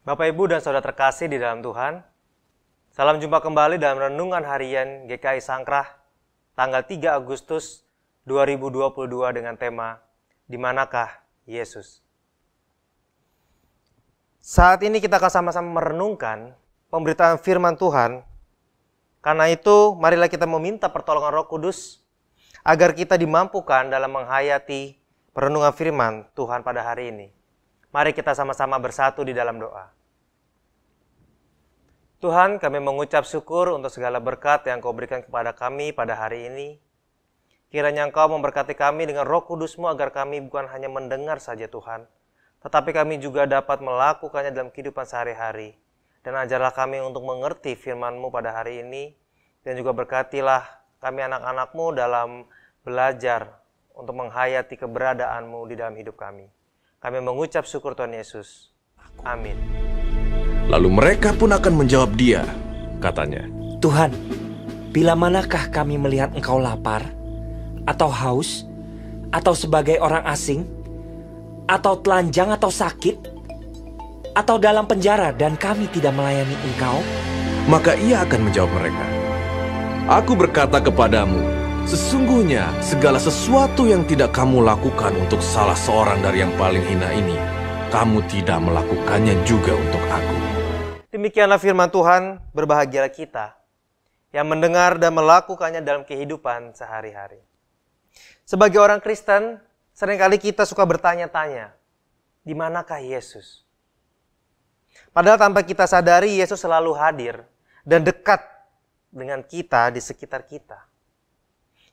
Bapak, Ibu, dan Saudara terkasih di dalam Tuhan, salam jumpa kembali dalam Renungan Harian GKI Sangkrah, tanggal 3 Agustus 2022 dengan tema, Di Manakah Yesus? Saat ini kita akan sama-sama merenungkan pemberitaan firman Tuhan. Karena itu, marilah kita meminta pertolongan Roh Kudus, agar kita dimampukan dalam menghayati perenungan firman Tuhan pada hari ini. Mari kita sama-sama bersatu di dalam doa. Tuhan, kami mengucap syukur untuk segala berkat yang Kau berikan kepada kami pada hari ini. Kiranya Engkau memberkati kami dengan Roh Kudus-Mu agar kami bukan hanya mendengar saja Tuhan, tetapi kami juga dapat melakukannya dalam kehidupan sehari-hari. Dan ajarlah kami untuk mengerti firman-Mu pada hari ini, dan juga berkatilah kami anak-anak-Mu dalam belajar untuk menghayati keberadaan-Mu di dalam hidup kami. Kami mengucap syukur Tuhan Yesus. Amin. Lalu mereka pun akan menjawab dia, katanya, Tuhan, bila manakah kami melihat Engkau lapar, atau haus, atau sebagai orang asing, atau telanjang atau sakit, atau dalam penjara dan kami tidak melayani Engkau? Maka ia akan menjawab mereka, Aku berkata kepadamu, sesungguhnya segala sesuatu yang tidak kamu lakukan untuk salah seorang dari yang paling hina ini, kamu tidak melakukannya juga untuk aku. Demikianlah firman Tuhan, berbahagialah kita yang mendengar dan melakukannya dalam kehidupan sehari-hari. Sebagai orang Kristen, seringkali kita suka bertanya-tanya, di manakah Yesus? Padahal tanpa kita sadari, Yesus selalu hadir dan dekat dengan kita di sekitar kita.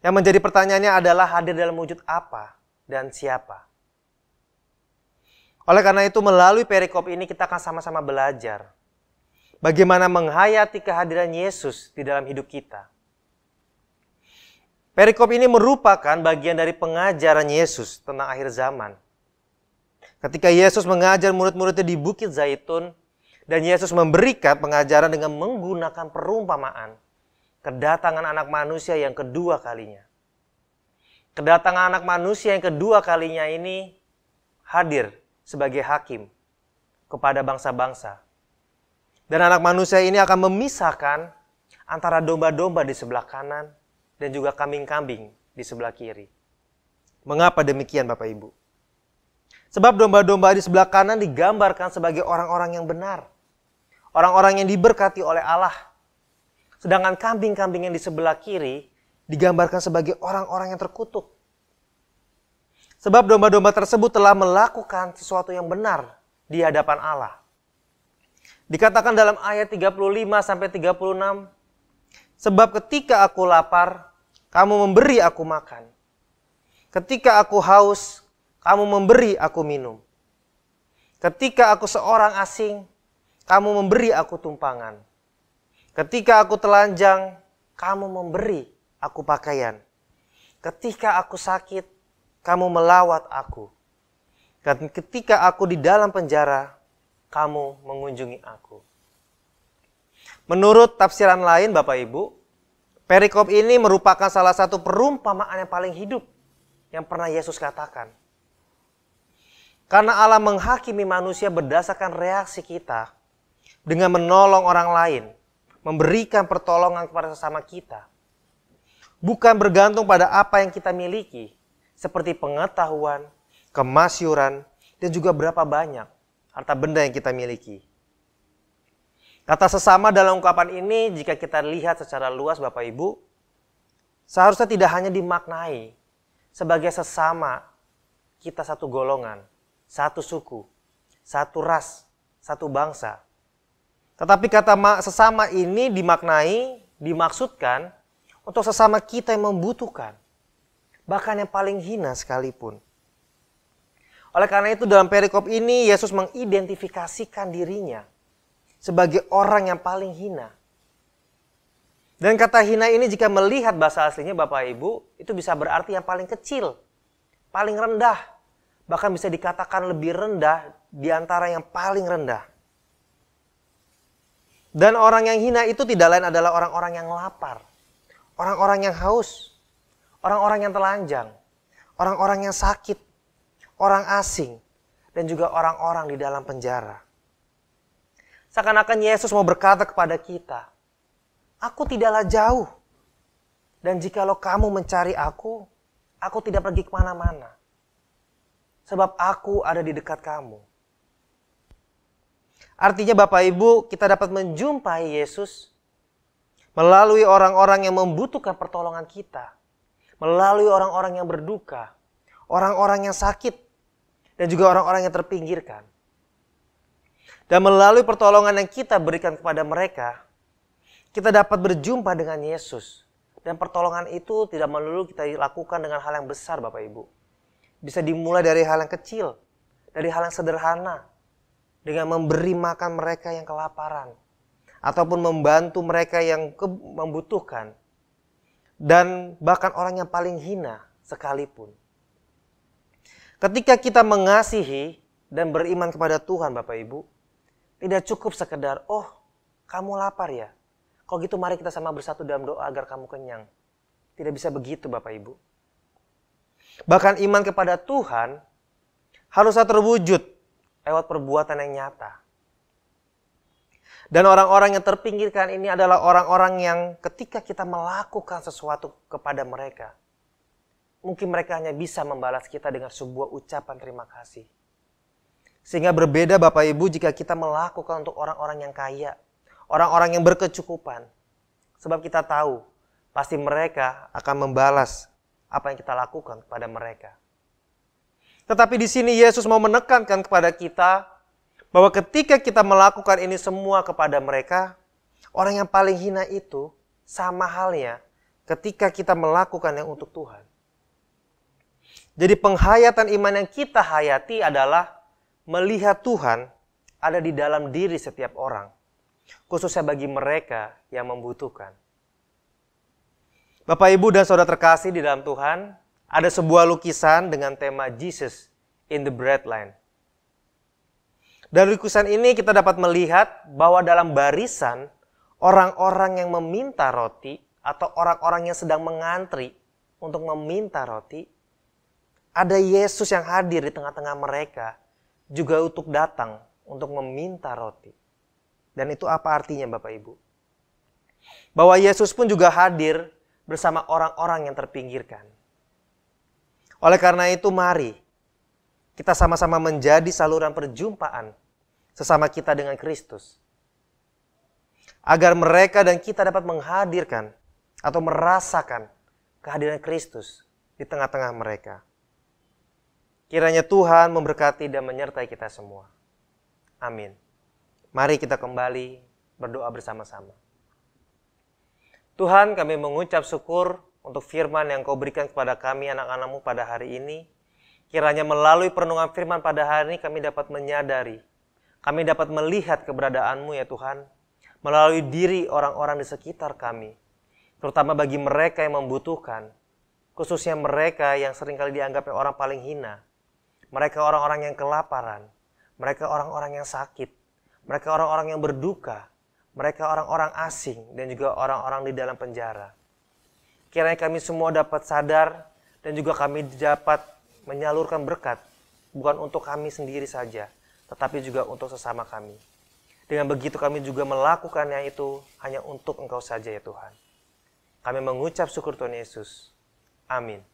Yang menjadi pertanyaannya adalah hadir dalam wujud apa dan siapa. Oleh karena itu, melalui perikop ini kita akan sama-sama belajar bagaimana menghayati kehadiran Yesus di dalam hidup kita. Perikop ini merupakan bagian dari pengajaran Yesus tentang akhir zaman. Ketika Yesus mengajar murid-muridnya di Bukit Zaitun, dan Yesus memberikan pengajaran dengan menggunakan perumpamaan kedatangan anak manusia yang kedua kalinya. Kedatangan anak manusia yang kedua kalinya ini hadir sebagai hakim kepada bangsa-bangsa. Dan anak manusia ini akan memisahkan antara domba-domba di sebelah kanan dan juga kambing-kambing di sebelah kiri. Mengapa demikian Bapak Ibu? Sebab domba-domba di sebelah kanan digambarkan sebagai orang-orang yang benar. Orang-orang yang diberkati oleh Allah. Sedangkan kambing-kambing yang di sebelah kiri digambarkan sebagai orang-orang yang terkutuk. Sebab domba-domba tersebut telah melakukan sesuatu yang benar di hadapan Allah. Dikatakan dalam ayat 35-36, sebab ketika aku lapar, kamu memberi aku makan. Ketika aku haus, kamu memberi aku minum. Ketika aku seorang asing, kamu memberi aku tumpangan. Ketika aku telanjang, kamu memberi aku pakaian. Ketika aku sakit, kamu melawat aku. Dan ketika aku di dalam penjara, kamu mengunjungi aku. Menurut tafsiran lain Bapak Ibu, perikop ini merupakan salah satu perumpamaan yang paling hidup yang pernah Yesus katakan. Karena Allah menghakimi manusia berdasarkan reaksi kita dengan menolong orang lain, memberikan pertolongan kepada sesama kita. Bukan bergantung pada apa yang kita miliki, seperti pengetahuan, kemasyuran, dan juga berapa banyak harta benda yang kita miliki. Kata sesama dalam ungkapan ini, jika kita lihat secara luas Bapak Ibu, seharusnya tidak hanya dimaknai sebagai sesama kita satu golongan, satu suku, satu ras, satu bangsa. Tetapi kata sesama ini dimaksudkan untuk sesama kita yang membutuhkan, bahkan yang paling hina sekalipun. Oleh karena itu dalam perikop ini Yesus mengidentifikasikan dirinya sebagai orang yang paling hina. Dan kata hina ini jika melihat bahasa aslinya Bapak Ibu, itu bisa berarti yang paling kecil, paling rendah. Bahkan bisa dikatakan lebih rendah di antara yang paling rendah. Dan orang yang hina itu tidak lain adalah orang-orang yang lapar, orang-orang yang haus, orang-orang yang telanjang, orang-orang yang sakit, orang asing, dan juga orang-orang di dalam penjara. Seakan-akan Yesus mau berkata kepada kita, aku tidaklah jauh. Dan jikalau kamu mencari aku tidak pergi kemana-mana. Sebab aku ada di dekat kamu. Artinya Bapak Ibu, kita dapat menjumpai Yesus melalui orang-orang yang membutuhkan pertolongan kita. Melalui orang-orang yang berduka, orang-orang yang sakit, dan juga orang-orang yang terpinggirkan. Dan melalui pertolongan yang kita berikan kepada mereka, kita dapat berjumpa dengan Yesus. Dan pertolongan itu tidak melulu kita lakukan dengan hal yang besar Bapak Ibu. Bisa dimulai dari hal yang kecil, dari hal yang sederhana, dengan memberi makan mereka yang kelaparan, ataupun membantu mereka yang membutuhkan, dan bahkan orang yang paling hina sekalipun. Ketika kita mengasihi dan beriman kepada Tuhan Bapak Ibu, tidak cukup sekedar, oh kamu lapar ya, kalau gitu mari kita sama bersatu dalam doa agar kamu kenyang. Tidak bisa begitu Bapak Ibu. Bahkan iman kepada Tuhan haruslah terwujud lewat perbuatan yang nyata. Dan orang-orang yang terpinggirkan ini adalah orang-orang yang ketika kita melakukan sesuatu kepada mereka, mungkin mereka hanya bisa membalas kita dengan sebuah ucapan terima kasih. Sehingga berbeda Bapak Ibu jika kita melakukan untuk orang-orang yang kaya, orang-orang yang berkecukupan. Sebab kita tahu, pasti mereka akan membalas apa yang kita lakukan kepada mereka. Tetapi di sini Yesus mau menekankan kepada kita bahwa ketika kita melakukan ini semua kepada mereka, orang yang paling hina itu sama halnya ketika kita melakukannya untuk Tuhan. Jadi penghayatan iman yang kita hayati adalah melihat Tuhan ada di dalam diri setiap orang, khususnya bagi mereka yang membutuhkan. Bapak, Ibu, dan Saudara terkasih di dalam Tuhan, ada sebuah lukisan dengan tema Jesus in the Breadline. Dari lukisan ini kita dapat melihat bahwa dalam barisan orang-orang yang meminta roti atau orang-orang yang sedang mengantri untuk meminta roti, ada Yesus yang hadir di tengah-tengah mereka juga untuk datang untuk meminta roti. Dan itu apa artinya Bapak Ibu? Bahwa Yesus pun juga hadir bersama orang-orang yang terpinggirkan. Oleh karena itu mari kita sama-sama menjadi saluran perjumpaan sesama kita dengan Kristus. Agar mereka dan kita dapat menghadirkan atau merasakan kehadiran Kristus di tengah-tengah mereka. Kiranya Tuhan memberkati dan menyertai kita semua. Amin. Mari kita kembali berdoa bersama-sama. Tuhan, kami mengucap syukur untuk firman yang Kau berikan kepada kami anak-anak-Mu pada hari ini. Kiranya melalui perenungan firman pada hari ini kami dapat menyadari, kami dapat melihat keberadaan-Mu ya Tuhan, melalui diri orang-orang di sekitar kami, terutama bagi mereka yang membutuhkan, khususnya mereka yang seringkali dianggap orang paling hina, mereka orang-orang yang kelaparan, mereka orang-orang yang sakit, mereka orang-orang yang berduka, mereka orang-orang asing dan juga orang-orang di dalam penjara. Kiranya kami semua dapat sadar dan juga kami dapat menyalurkan berkat, bukan untuk kami sendiri saja, tetapi juga untuk sesama kami. Dengan begitu kami juga melakukannya itu hanya untuk Engkau saja ya Tuhan. Kami mengucap syukur Tuhan Yesus. Amin.